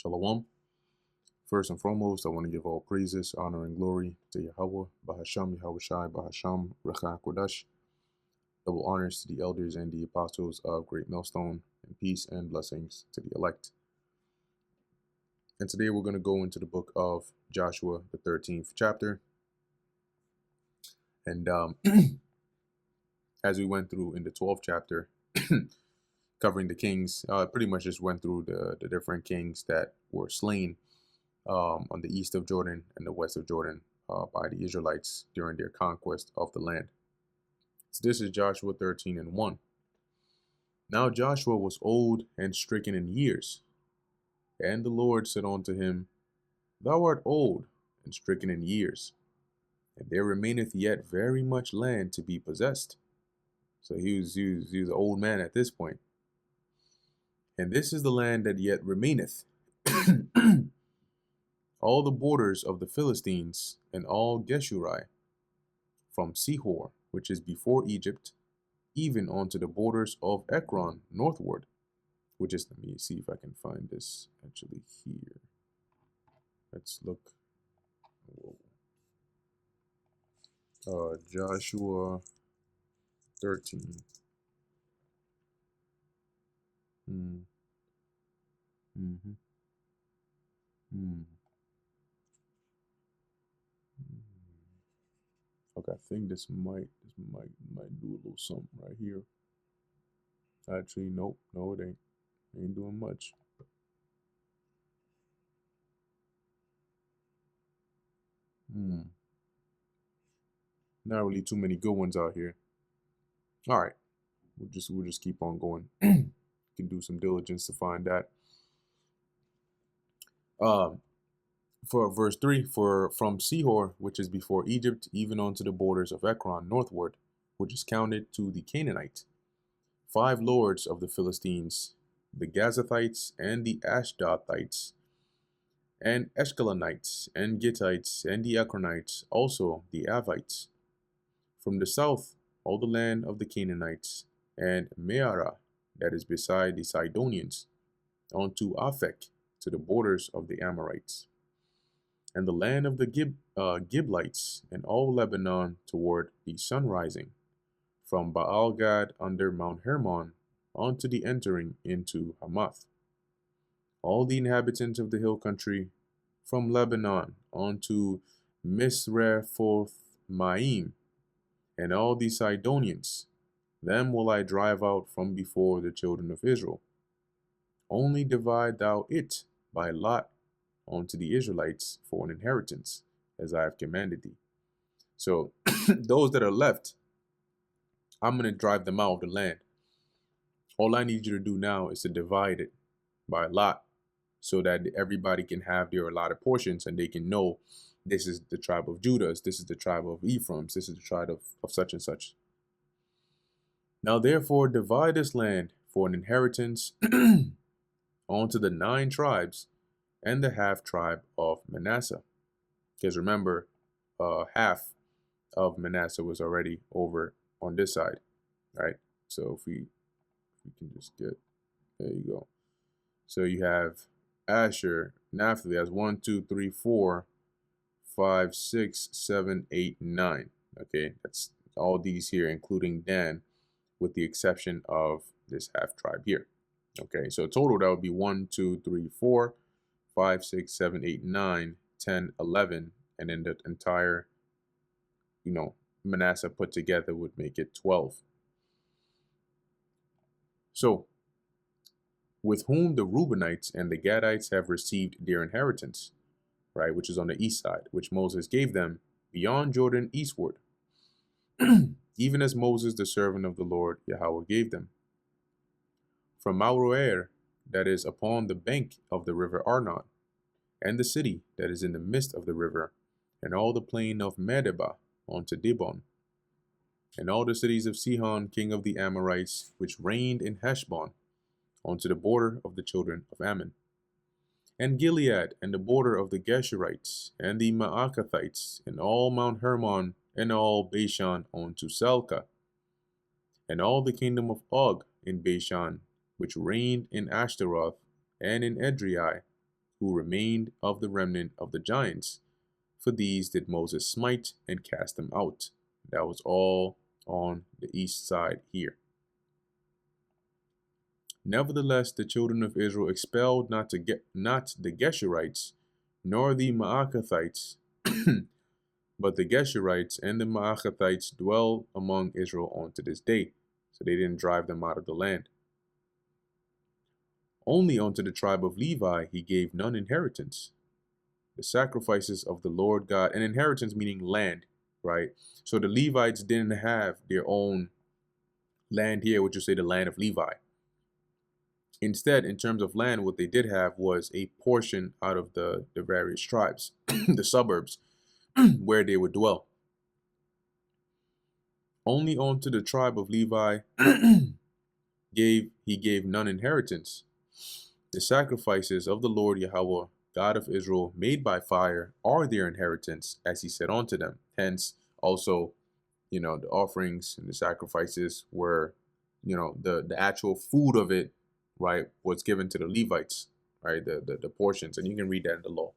Shalom. First and foremost, I want to give all praises, honor, and glory to Yahweh, Bahasham, Yahweh Shai, Bahasham, Recha Kodash. Double honors to the elders and the apostles of Great Millstone, and peace and blessings to the elect. And today we're going to go into the book of Joshua, the 13th chapter. And as we went through in the 12th chapter, covering the kings, pretty much just went through the different kings that were slain on the east of Jordan and the west of Jordan by the Israelites during their conquest of the land. So this is Joshua 13:1. Now Joshua was old and stricken in years, and the Lord said unto him, Thou art old and stricken in years, and there remaineth yet very much land to be possessed. So he was an old man at this point. And this is the land that yet remaineth, all the borders of the Philistines, and all Geshuri, from Sihor, which is before Egypt, even unto the borders of Ekron northward, which is, let me see if I can find this actually here. Let's look. Joshua 13. Okay, I think this might do a little something right here. Actually, nope, no, it ain't doing much. Not really too many good ones out here. All right, we'll just keep on going. Can do some diligence to find that. For verse 3, from Sihor, which is before Egypt, even unto the borders of Ekron northward, which is counted to the Canaanite, 5 lords of the Philistines, the Gazathites and the Ashdothites, and Eshkelonites and Gittites and the Ekronites, also the Avites. From the south, all the land of the Canaanites, and Meara, that is beside the Sidonians, unto Aphek, to the borders of the Amorites, and the land of the Giblites, and all Lebanon toward the sun rising, from Baal Gad under Mount Hermon, unto the entering into Hamath. All the inhabitants of the hill country, from Lebanon unto Misrephoth Maim, and all the Sidonians, them will I drive out from before the children of Israel. Only divide thou it by lot unto the Israelites for an inheritance, as I have commanded thee. So those that are left, I'm going to drive them out of the land. All I need you to do now is to divide it by lot, so that everybody can have their allotted portions, and they can know this is the tribe of Judah, this is the tribe of Ephraim, this is the tribe of such and such. Now therefore divide this land for an inheritance unto the 9 tribes and the half tribe of Manasseh. Because remember, half of Manasseh was already over on this side, right? So if we can just get, there you go. So you have Asher, Naphtali as 1, 2, 3, 4, 5, 6, 7, 8, 9. Okay, that's all these here, including Dan, with the exception of this half tribe here. Okay, so total that would be 1, 2, 3, 4, 5, 6, 7, 8, 9, 10, 11, and then the entire, Manasseh put together would make it 12. So, with whom the Reubenites and the Gadites have received their inheritance, right, which is on the east side, which Moses gave them beyond Jordan eastward, even as Moses, the servant of the Lord Yahweh, gave them. From Aroer, that is upon the bank of the river Arnon, and the city that is in the midst of the river, and all the plain of Medeba unto Dibon, and all the cities of Sihon, king of the Amorites, which reigned in Heshbon, unto the border of the children of Ammon, and Gilead, and the border of the Geshurites, and the Maacathites, and all Mount Hermon, and all Bashan unto Salca, and all the kingdom of Og in Bashan, which reigned in Ashtaroth, and in Edrei, who remained of the remnant of the giants. For these did Moses smite and cast them out. That was all on the east side here. Nevertheless, the children of Israel expelled not the Geshurites, nor the Maacathites, but the Geshurites and the Maacathites dwell among Israel unto this day. So they didn't drive them out of the land. Only unto the tribe of Levi he gave none inheritance. The sacrifices of the Lord God, and inheritance meaning land, right? So the Levites didn't have their own land here, which you say the land of Levi. Instead, in terms of land, what they did have was a portion out of the various tribes, the suburbs, where they would dwell. Only unto the tribe of Levi he gave none inheritance. The sacrifices of the Lord Yahweh, God of Israel, made by fire, are their inheritance, as he said unto them. Hence, also, the offerings and the sacrifices were, the actual food of it, right, was given to the Levites, right, the portions, and you can read that in the law.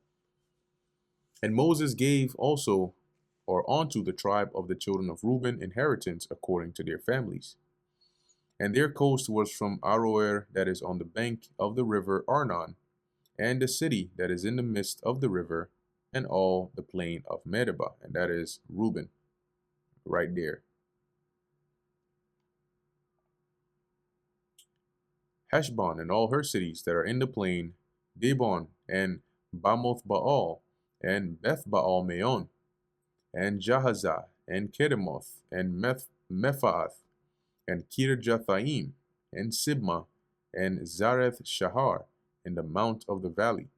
And Moses gave also, or unto the tribe of the children of Reuben, inheritance according to their families. And their coast was from Aroer, that is on the bank of the river Arnon, and the city that is in the midst of the river, and all the plain of Medeba, and that is Reuben, right there. Heshbon and all her cities that are in the plain, Dibon and Bamoth Baal, and Beth Baal Meon, and Jahazah, and Kedemoth, and Mephaath, and Kirjathaim, and Sibma, and Zareth Shahar, in the mount of the valley,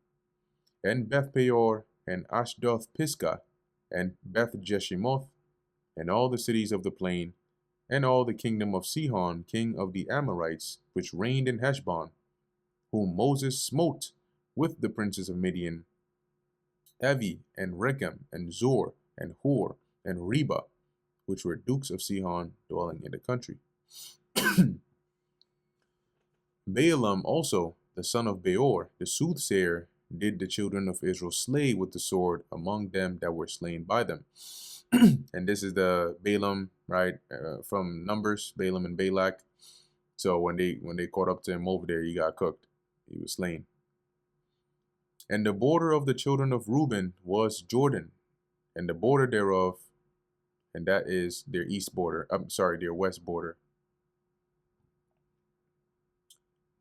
and Beth Peor, and Ashdoth Pisgah, and Beth Jeshimoth, and all the cities of the plain, and all the kingdom of Sihon, king of the Amorites, which reigned in Heshbon, whom Moses smote with the princes of Midian, Evi, and Rechem, and Zur, and Hur, and Reba, which were dukes of Sihon, dwelling in the country. Balaam also, the son of Beor, the soothsayer, did the children of Israel slay with the sword among them that were slain by them. And this is the Balaam, right, from Numbers, Balaam and Balak. So when they caught up to him over there, he got cooked. He was slain. And the border of the children of Reuben was Jordan, and the border thereof, and that is their east border. Their west border.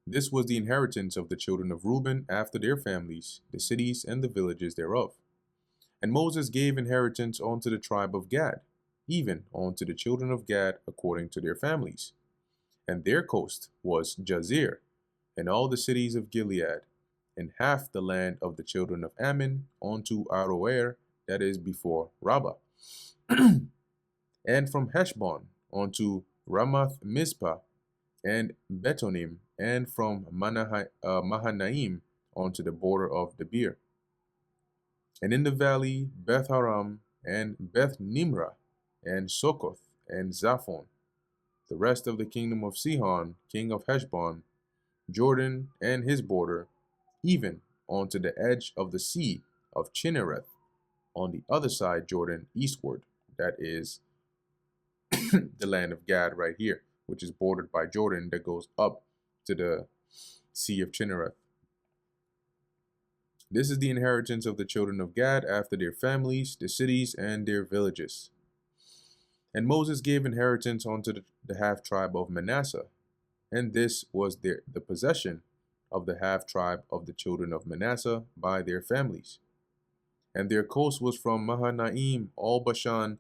This was the inheritance of the children of Reuben after their families, the cities and the villages thereof. And Moses gave inheritance unto the tribe of Gad, even unto the children of Gad according to their families. And their coast was Jazer, and all the cities of Gilead, and half the land of the children of Ammon unto Aroer, that is before Rabbah. And from Heshbon unto Ramath Mizpah, and Betonim, and from Mahanaim unto the border of Debir. And in the valley Beth Haram, and Beth Nimrah, and Sokoth, and Zaphon, the rest of the kingdom of Sihon, king of Heshbon, Jordan and his border, even unto the edge of the sea of Chinnereth, on the other side Jordan eastward, that is the land of Gad right here, which is bordered by Jordan that goes up to the sea of Chinnereth. This is the inheritance of the children of Gad after their families, the cities, and their villages. And Moses gave inheritance unto the half-tribe of Manasseh, and this was the possession of the half-tribe of the children of Manasseh by their families. And their coast was from Mahanaim, all Bashan,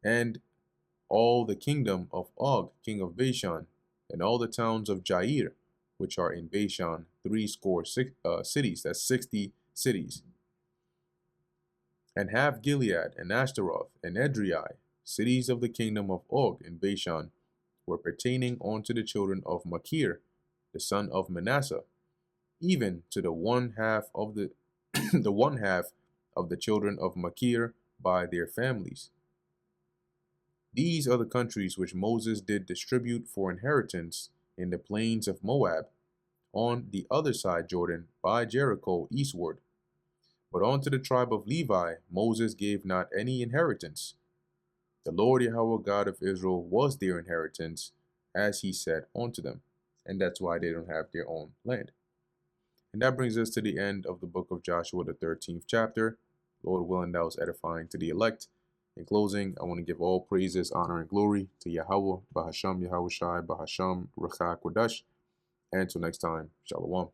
and all the kingdom of Og, king of Bashan, and all the towns of Jair, which are in Bashan, 60 cities, that's 60 cities. And half Gilead, and Ashtaroth, and Edrei, cities of the kingdom of Og in Bashan, were pertaining unto the children of Machir, the son of Manasseh, even to the one half of the one half of the children of Machir by their families. These are the countries which Moses did distribute for inheritance in the plains of Moab, on the other side Jordan by Jericho eastward. But unto the tribe of Levi Moses gave not any inheritance. The Lord Yahweh God of Israel was their inheritance, as he said unto them. And that's why they don't have their own land. And that brings us to the end of the book of Joshua, the 13th chapter. Lord willing, that was edifying to the elect. In closing, I want to give all praises, honor, and glory to Yahweh, Bahasham Yahweh Shai, Bahasham Rachak Kodash. And until next time, Shalom.